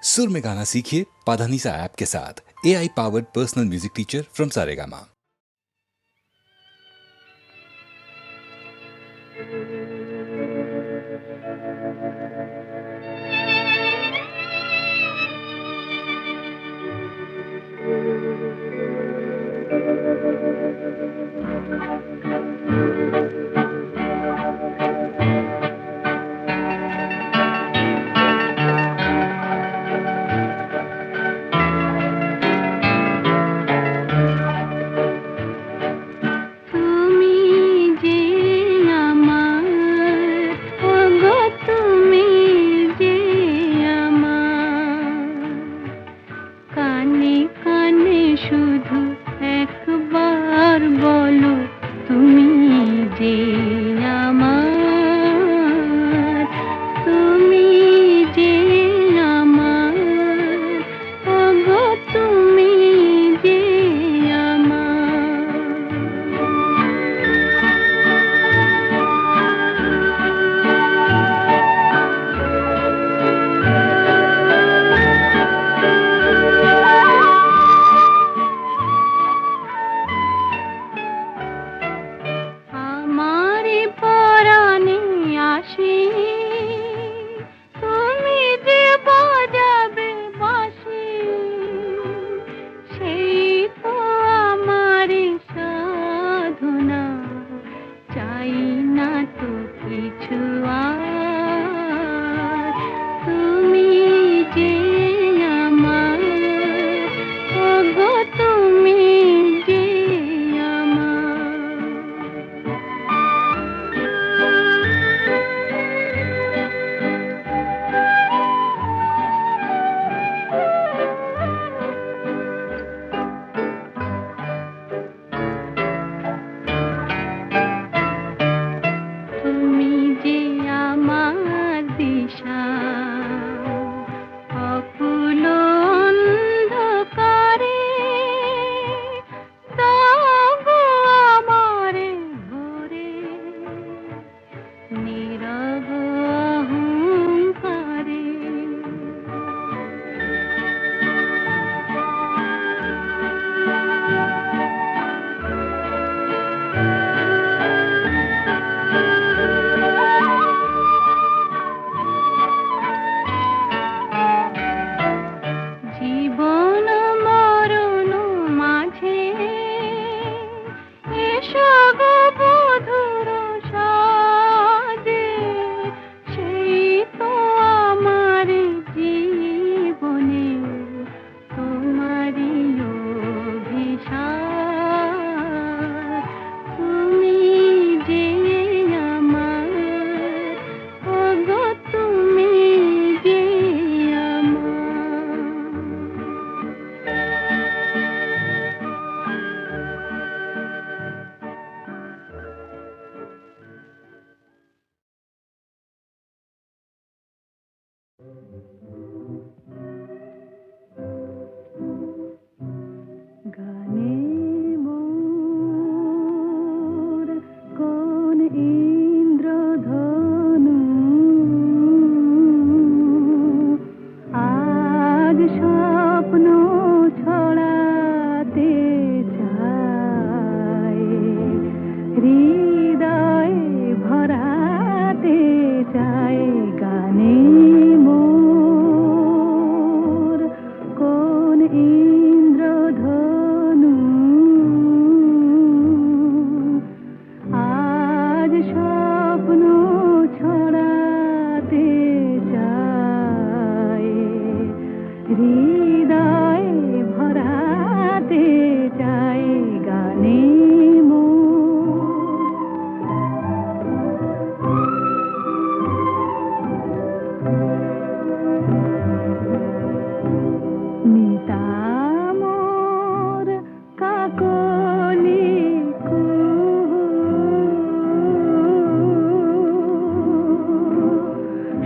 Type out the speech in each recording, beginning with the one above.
सुर में गाना सीखिए पाधानीसा ऐप के साथ। AI powered personal music teacher from Saregama.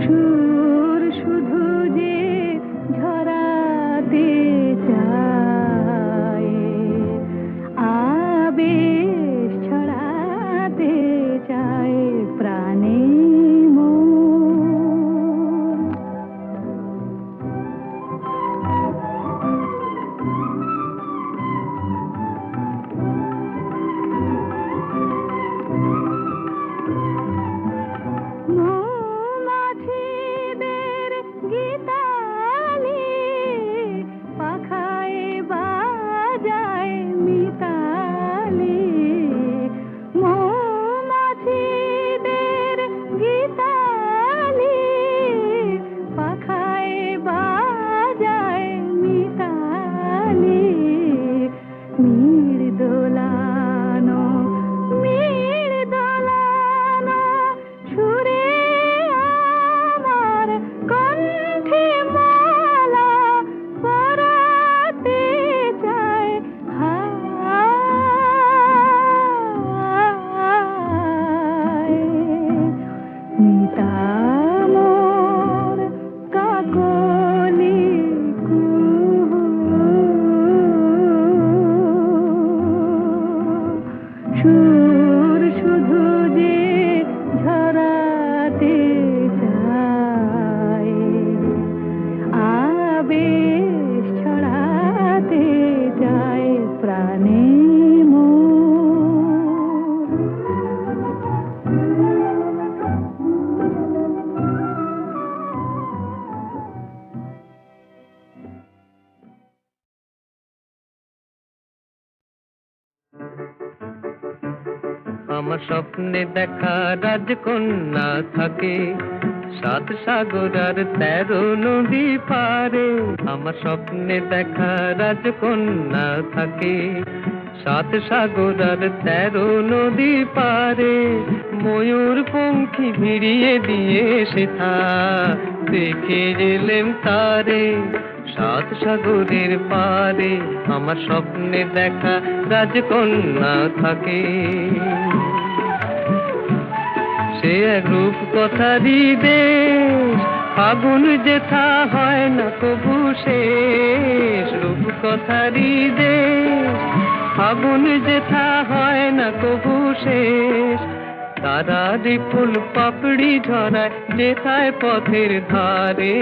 সুর শুধু যে ঝরাতে আমার স্বপ্নে দেখা রাজকন্যা থাকে 7 সাগর আর 13 নদী পারে। আমার স্বপ্নে দেখা রাজকন্যা থাকে 7 সাগর আর 13 নদী পারে। ময়ূর পঙ্খী ভিড়িয়ে দিয়ে সেথা দেখে গেলেম তারে 7 সাগরের পারে। আমার স্বপ্নে দেখা রাজকন্যা থাকে। সে এক রূপ কথারই দেশ, ফাগুন যেথা হয় না কবু শেষ। রূপ কথারই দেশ, ফাগুন যেথা হয় না কবু শেষ। তারারি ফুল পাপড়ি ঝরায় যেথায় পথের ধারে,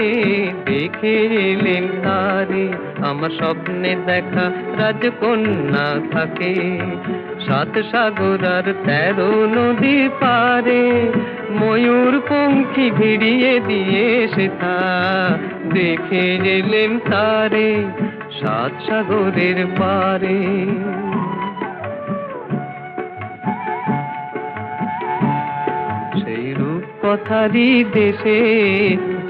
দেখে এলেন তারে। আমার স্বপ্নে দেখা রাজকন্যা থাকে 7 সাগর আর 13 নদী পারে। ময়ূর পঙ্খী ভিড়িয়ে দিয়ে সেথা দেখে এলেন তারে 7 সাগরের পারে। সেই রূপ কথারই দেশে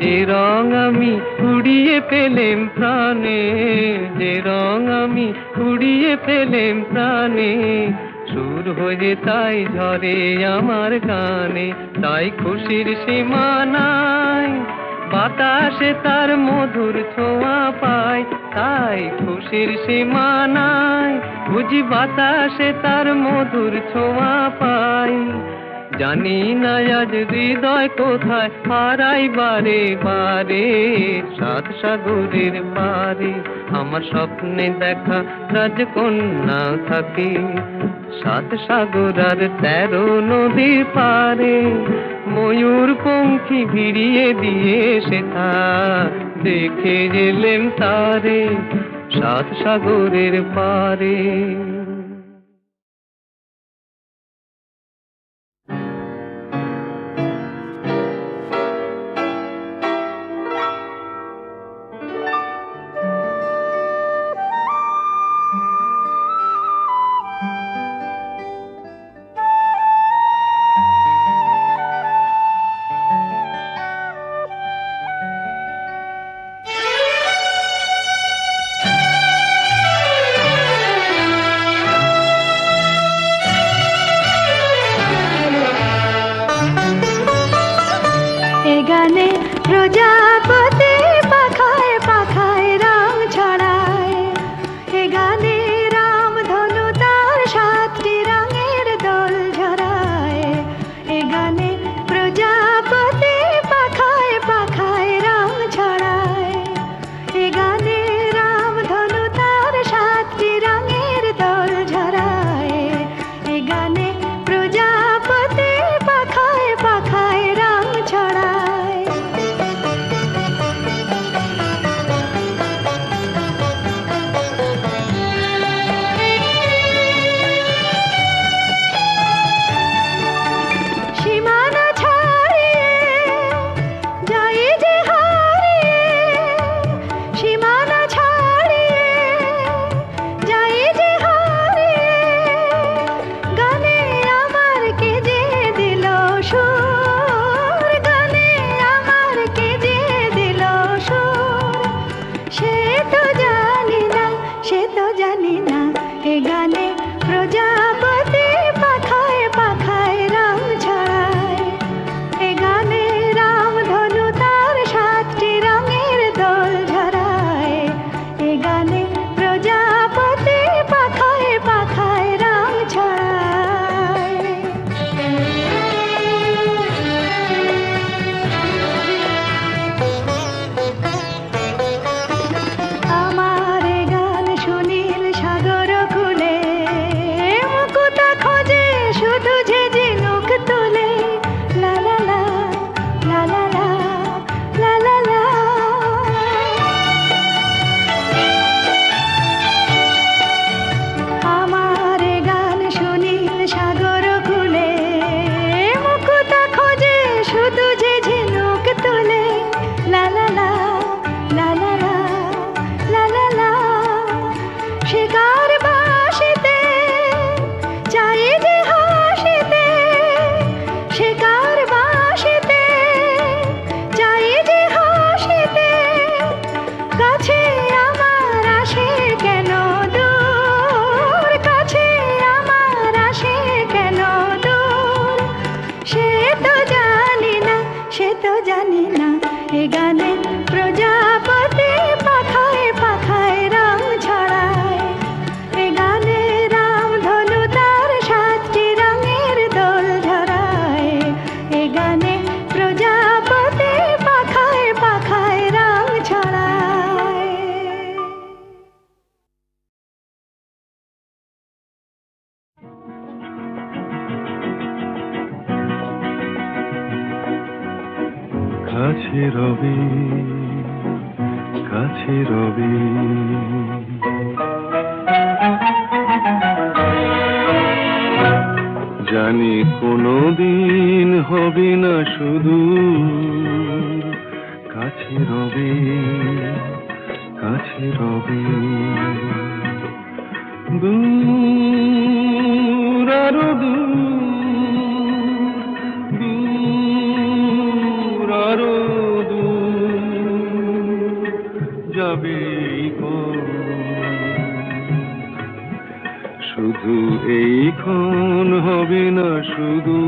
যে রং আমি কুড়িয়ে পেলেম প্রাণে, যে রং আমি কুড়িয়ে পেলেম প্রাণে। সুর হয়ে তাই ঝরে আমার গানে, তাই খুশির সীমা নাই। বাতাসে তার মধুর ছোঁয়া পাই, তাই খুশির সীমা নাই। বুঝি বাতাসে তার মধুর ছোঁয়া পাই। জানি না আজ হৃদয় কোথায় হারাই বারে বারে 7 সাগরের পারে। আমার স্বপ্নে দেখা রাজকন্যা থাকে 7 সাগর আর 13 নদীর পারে। ময়ূর পঙ্খী ভিড়িয়ে দিয়ে সেথা দেখে গেলেম তারে 7 সাগরের পারে। গানে প্রজাপতি পাখায় পাখায় রং ছড়ায়। এ গানে রাম ধনু তার 7টি রঙের দোল ঝরায়। এ গানে প্রজাপতি পাখায় পাখায় রং ছড়ায়। এ গানে রাম ধনু তার 7টি রঙের দোল ঝরায়। এ গানে প্রজাপতি পাখায় পাখায় রং ছড়ায়। সীমানা ছাড়িয়ে যাই যে হারিয়ে, সীমানা ছাড়িয়ে যাই যে হারিয়ে। গানে আমার কে যে দিল সুর, গানে আমার কে যে দিল সুর। সে তো জানি না, সে তো জানি না। এ গানে প্রজাপতি পাখায় পাখায় রং ছড়ায়। এ গানে রাম ধনু তার 7টি রঙের দোল ঝরায়। এ গানে প্রজাপতি পাখায় পাখায় রং ছড়ায়। আমার গান সুনীল সাগর কাছে রবি, কাছে রবি। জানি কোনোদিন হবে না শুধু, কাছে রবি, কাছে রবি। দূর আরো দূর, দূর আরো দূর যাবে শুধু এইক্ষণ হবে না শুধু।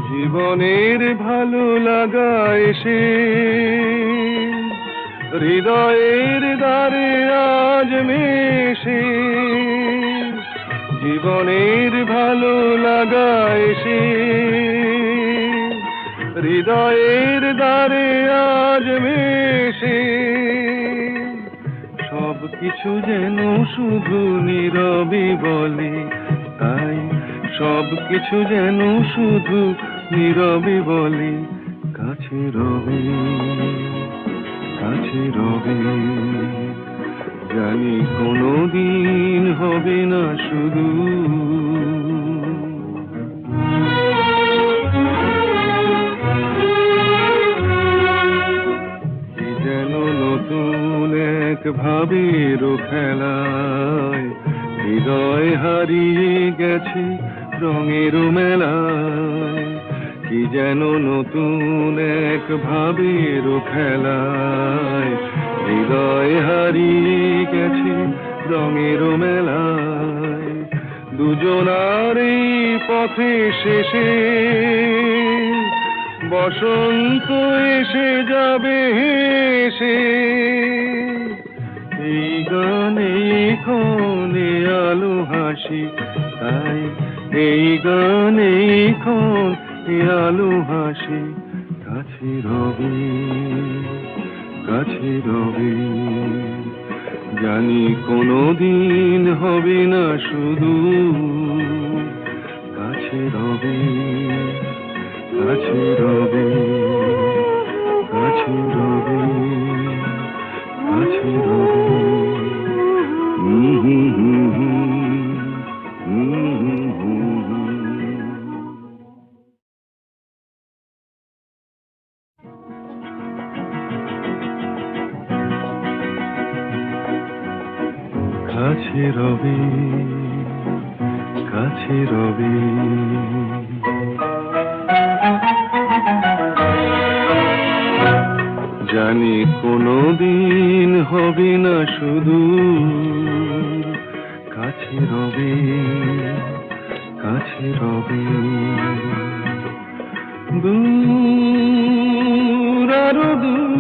জীবনের ভালো লাগা এসে হৃদয়ের দ্বারে আজ মেশে, জীবনের ভালো লাগা এসে হৃদয়ের দ্বারে আজ মেশে। সব কিছু যেন শুধু নীরবে বলে, তাই সব কিছু যেন শুধু নীরবে বলে, কাছে রবি, কাছে রবি। জানি কোনোদিন হবে না শুধু। কি যেন নতুন এক ভাবের খেলায় হৃদয় হারিয়ে গেছে রঙের মেলায়। কি যেন নতুন এক ভাবের খেলায় হৃদয় হারিয়ে গেছে রঙের মেলায়। দুজনার এই পথে শেষে বসন্ত এসে যাবে হেসে। এই গানে ক্ষণে আলো হাসি, তাই এই গানে ক্ষণে আলো হাসি, কাছে রবি, কাছে রবি। জানি কোনোদিন হবে না শুধু, কাছে রবি, কাছে রবি, কাছে রবি, কাছে রবি। কাছে রবি, কাছে রবি। জানি কোনোদিন হবে না শুধু, কাছে রবি, কাছে রবি। দূর আরো দূর,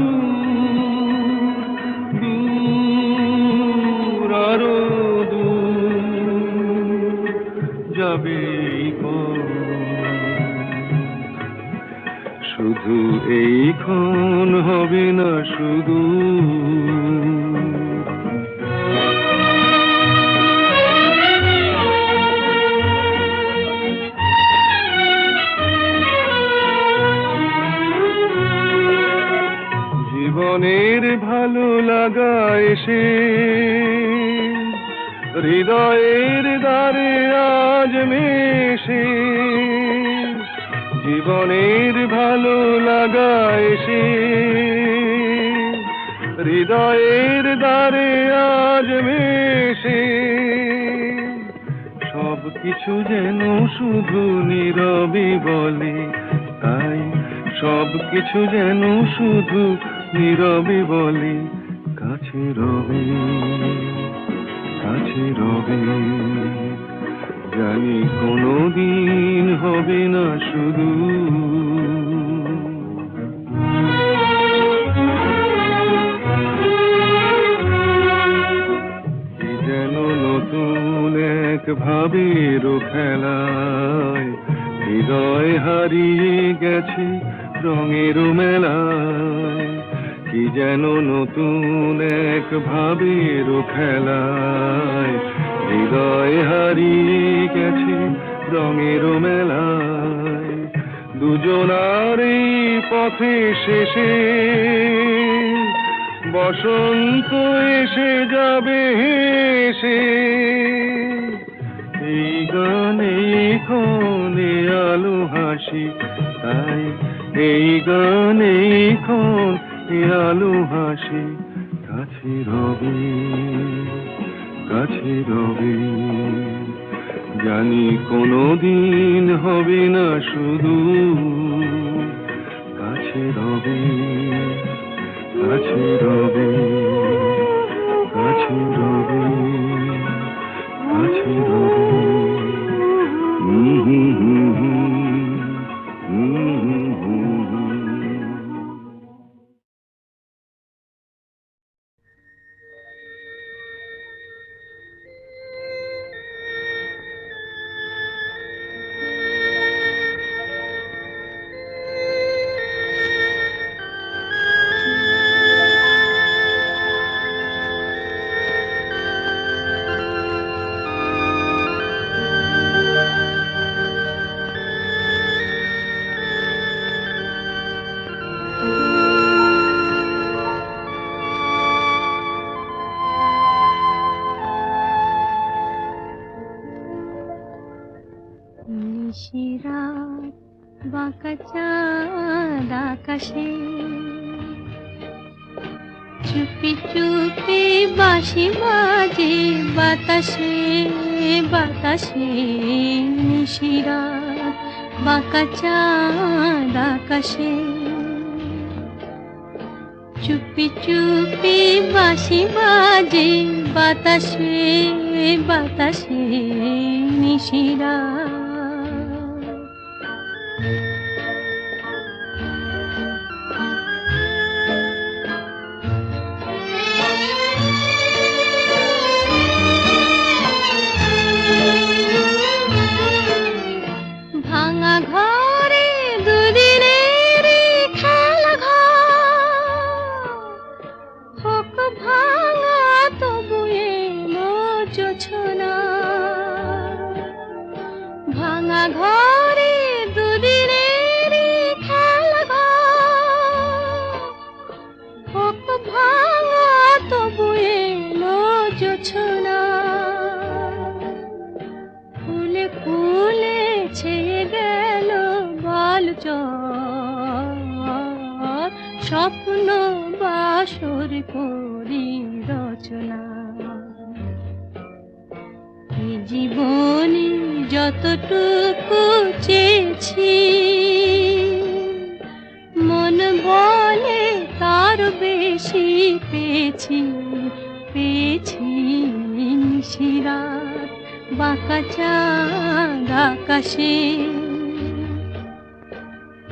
দূর আরো দূর যাবে শুধু এইক্ষণ হবে না শুধু। জীবনের ভালো লাগা এসে হৃদয়ের দ্বারে আজ মেশে। জীবনের ভালো লাগা এসে হৃদয়ের দ্বারে আজ মেশে। সব কিছু যেন শুধু নীরবে বলে, তাই সব কিছু যেন শুধু নীরবে বলে, কাছে রবি, কাছে রবি। জানি কোনোদিন হবে না শুধু। কি যেন নতুন এক ভাবের খেলায় হৃদয় হারিয়ে গেছে রঙের মেলায়। কি যেন নতুন এক ভাবের খেলায় হৃদয় হারিয়ে গেছে রঙের মেলায়। দুজনার এই পথে শেষে বসন্ত এসে যাবে হেসে। এই গানে ক্ষণে আলো হাসি, তাই এই গানে ক্ষণে আলো হাসি। কাছে রবে, কাছে রবে, জানি কোনোদিন হবে না শুধু। কাছে রবে, কাছে রবে, কাছে রবে, কাছে রবে। নিশিরাত বাঁকা চাঁদ আকাশে, চুপি চুপি বাঁশি বাজে বাতাসে বাতাসে। নিশিরাত বাঁকা চাঁদ আকাশে, চুপি চুপি বাঁশি বাজে বাতাসে বাতাসে। নিশিরাত ভাঙা ঘরে দুদিনের খেলা ঘর, হোক ভাঙা তবু এলো জোছনা। ভাঙা ঘরে দুদিনের খেলা ঘর, হোক ভাঙা তবু এলো জোছনা। ফুলে ফুলে ছেয়ে গেল বালুচর, স্বপ্ন বাসর করি রচনা। এই জীবনে যতটুকু চেয়েছি, মন বলে তার বেশি পেয়েছি পেয়েছি। নিশিরাত বাঁকা চাঁদ আকাশে,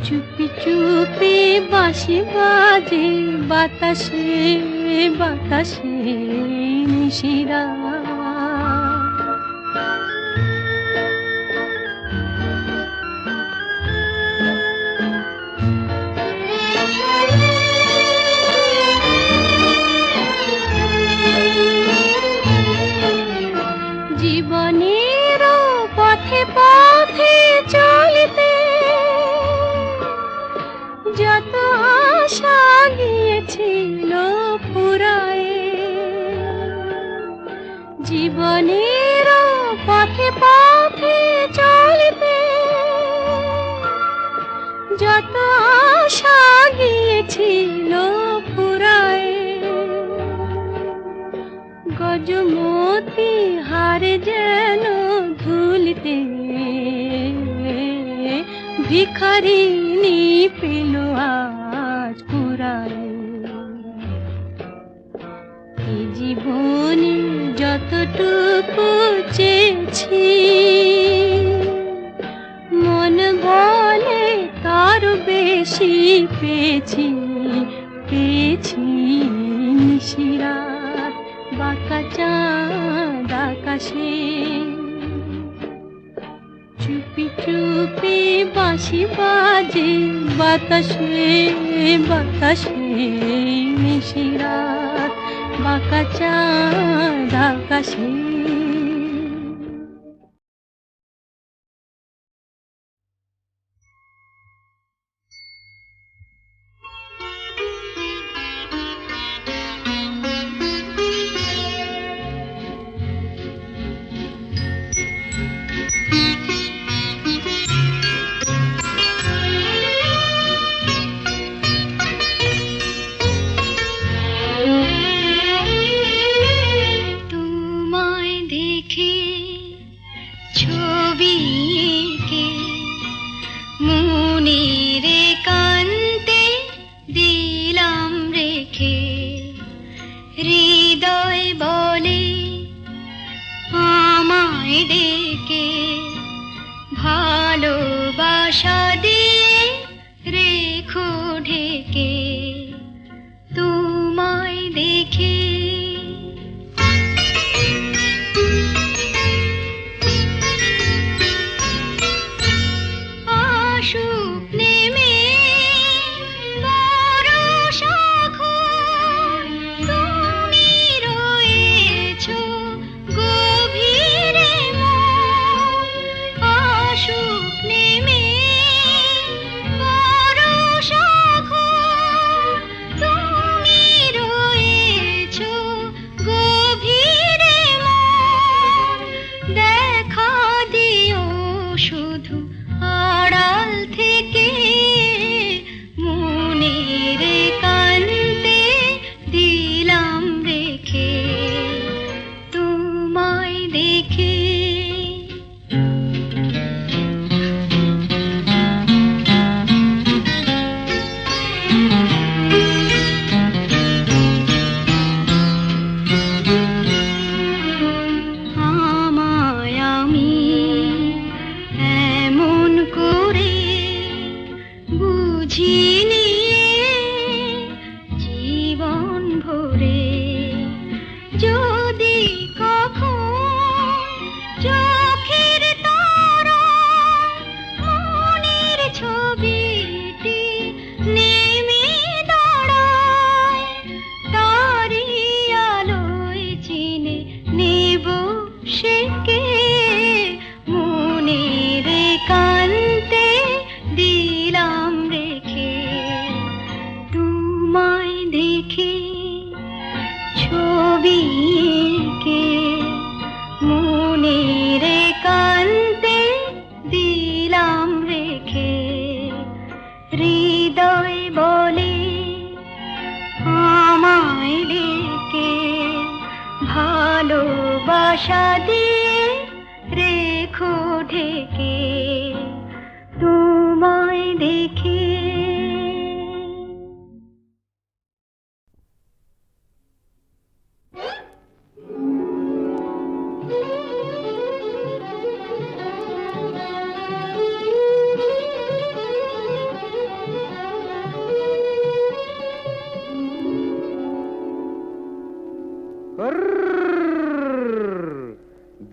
চুপি চুপি বাঁশি বাজে বাতাসে বাতাসে। নিশিরাত জীবনের পথে পথে চলিতে যত আশা গিয়েছিল ফুরায়ে। জীবনের পথে পথে চলিতে যত আশা গিয়েছিল ফুরায়ে। গজমতি হারে যেন ধুলিতে ভিখারিনী পেল আজ কুড়ায়। এই জীবনে যতটুকু চেয়েছি, মন বলে তার বেশি পেয়েছি পেয়েছি। নিশিরাত বাঁকা চাঁদ আকাশে, চুপি চুপি বাঁশি বাজে বাতাসে বাতাসে। নিশিরাত বাঁকা চাঁদ আকাশে। তোমায় দেখে ছবি এঁকে মনের একান্তে দিলাম রেখে, হৃদয় বলে আমায় ডেকে, ভালোবাসা দিয়ে রেখো ঢেকে, তোমায় দেখে। আসুক নেমে বরষা ঘোর, তুমি রয়েছো গভীরে মন। আসুক নেমে বরষা ঘোর, তুমি রয়েছো গভীরে মন। দেখা দিও শুধু আড়াল থেকে, মনের একান্তে দিলাম রেখে, তোমায় দেখে। আমায় আমি এমন করে বুঝিনি জীবন ভরে, যদি কখন চোখের তারায় মনের ছবিটি নেমে দাঁড়ায়, তারি আলোয় চিনে নেব সেকে, মনের একান্তে দিলাম রেখে, তোমায় দেখে ছবি এঁকে মনের একান্তে দিলাম রেখে, হৃদয় বলে আমায় ডেকে, ভালোবাসা দিয়ে রেখো ঢেকে, তোমায় দেখে।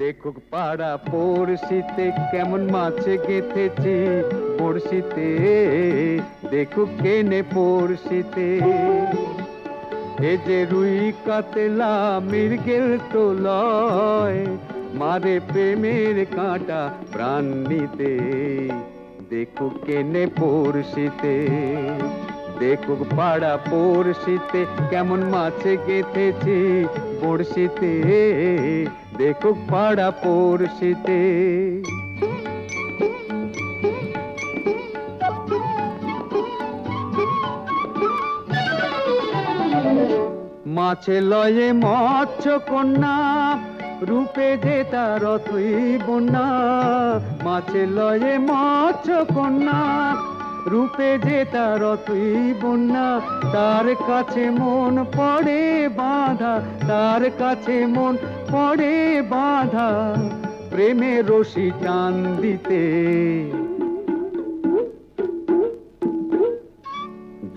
দেখুক পাড়া পড়শিতে কেমন মাছ গেঁথেছি বড়শিতে, দেখুক কেনে পড়শিতে। এ যে রুই কাতলা মৃগেল তো লয়, মারে প্রেমের কাঁটা প্রাণ নিতে, দেখুক কেনে পড়শিতে। দেখুক পাড়া পড়শিতে কেমন মাছ গেঁথেছি বড়শিতে, দেখুক পাড়া পড়শিতে। মাছে লয়ে মৎস্য কন্যা, রূপে যে তার অথই বন্যা। মাছে লয়ে মৎস্য কন্যা, রূপে যে তার অথই বন্যা। তার কাছে মন পড়ে বাঁধা, তার কাছে মন পড়ে বাঁধা, প্রেমে রশি টান দিতে।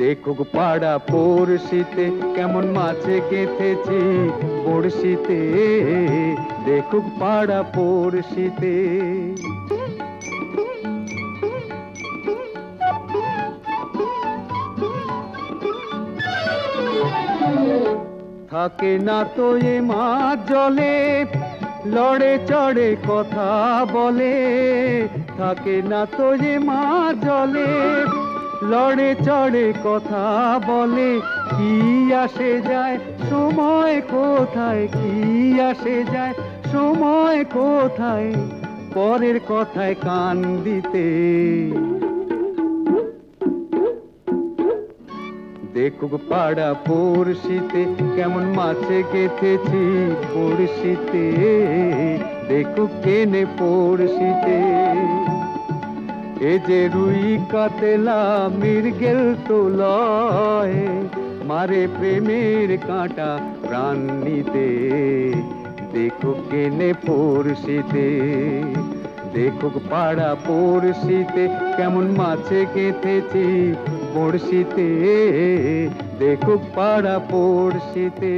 দেখুক পাড়া পড়শিতে কেমন মাছে গেঁথেছি বড়শিতে, দেখুক পাড়া পড়শিতে। থাকে না তো এ মাছ জলে, লড়ে চড়ে কথা বলে। থাকে না তো এ মাছ জলে, লড়ে চড়ে কথা বলে। কি আসে যায় সময় কোথায়, কি আসে যায় সময় কোথায়, পরের কথায় কান দিতে। দেখুক পাড়া পড়শিতে কেমন মাছে গেথেছি পড়শিতে। দেখুক কেনে পড়শিতে, এ যে রুই কাতলা মৃগেল তো লয়, মারে প্রেমের কাঁটা প্রাণ নিতে। দেখুক কেনে পড়শিতে, দেখুক পাড়া পড়শিতে কেমন মাছে গেঁথেছি পড়শিতে। দেখুক পাড়া পড়শিতে।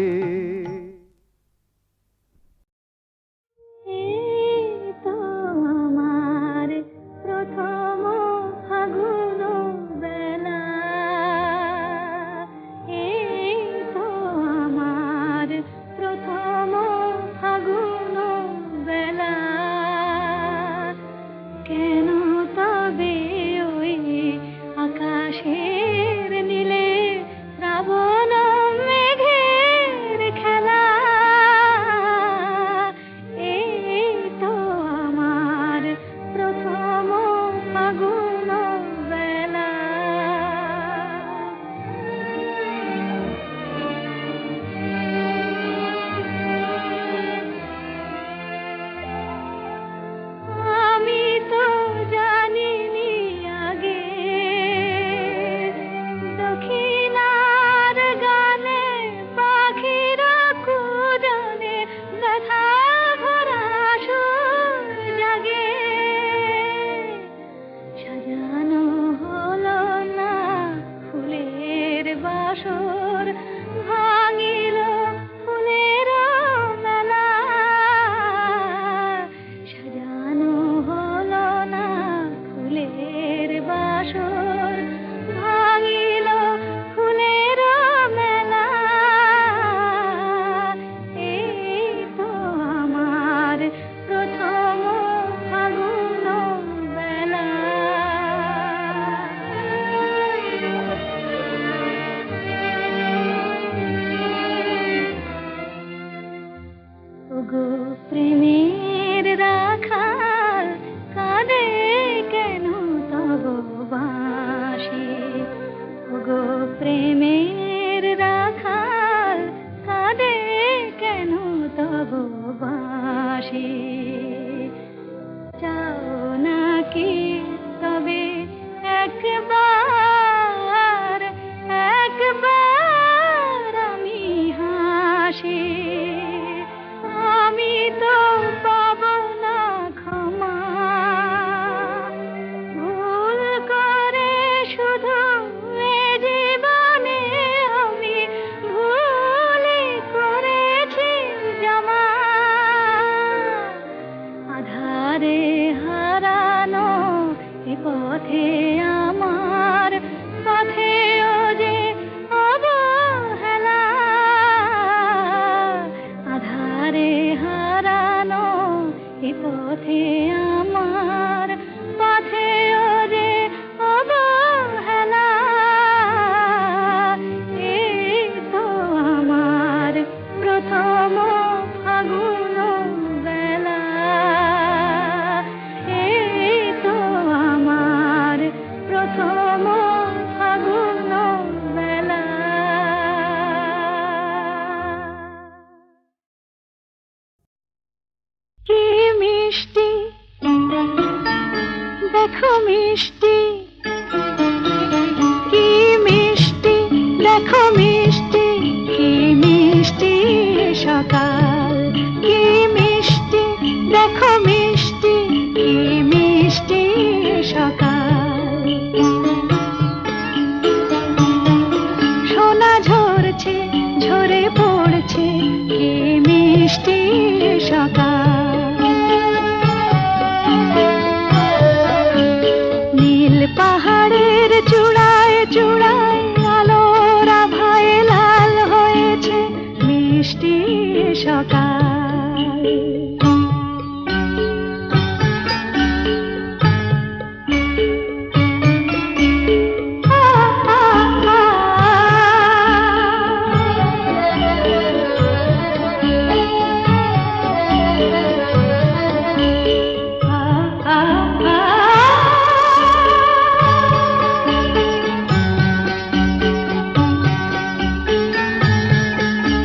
সকাল।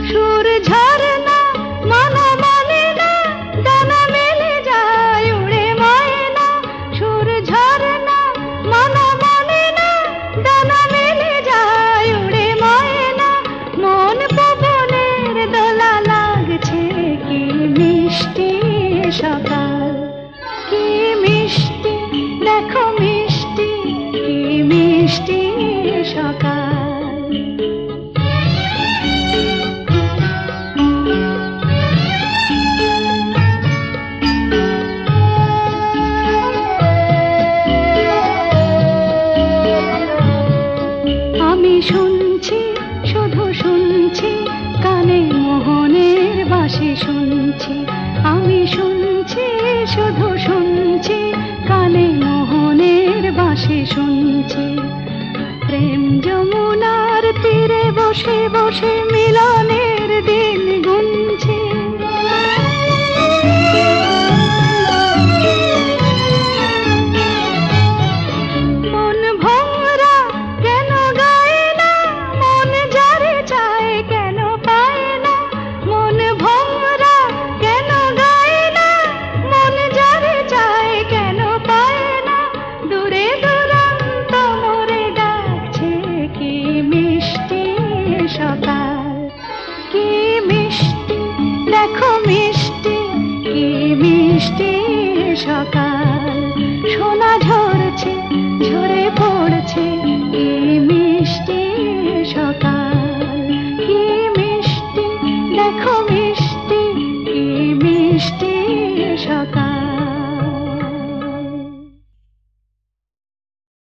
সুর ঝরনা মানা মানে না, ডানা মেলে যায় উড়ে ময়না। সুর ঝরনা মানা মানে না, ডানা মেলে যায় উড়ে ময়না। মন পবনের দোলা লাগছে, কি মিষ্টি সকাল, কি মিষ্টি দেখো মিষ্টি, কি মিষ্টি সকাল। আমি শুনছি শুধু শুনছি, কানে মোহনের বাঁশি শুনছি। আমি শুনছি শুধু শুনছি, কানে মোহনের বাঁশি শুনছি। প্রেম যমুনার তীরে বসে বসে মিলনের দিন গুনছি। মন ভোরা কেন গায় না, মন যারে চায় কেন পায় না। মন ভোরা কেন গায় না, মন যারে চায় কেন পায় না। দূরে দূরান্ত মোরে ডাকছে, কি মিষ্টি সকাল, কি মিষ্টি দেখো মিষ্টি, কি মিষ্টি সকাল। সোনা ঝরছে ঝরে পড়ছে, কি মিষ্টি সকাল, কি মিষ্টি দেখো মিষ্টি, কি মিষ্টি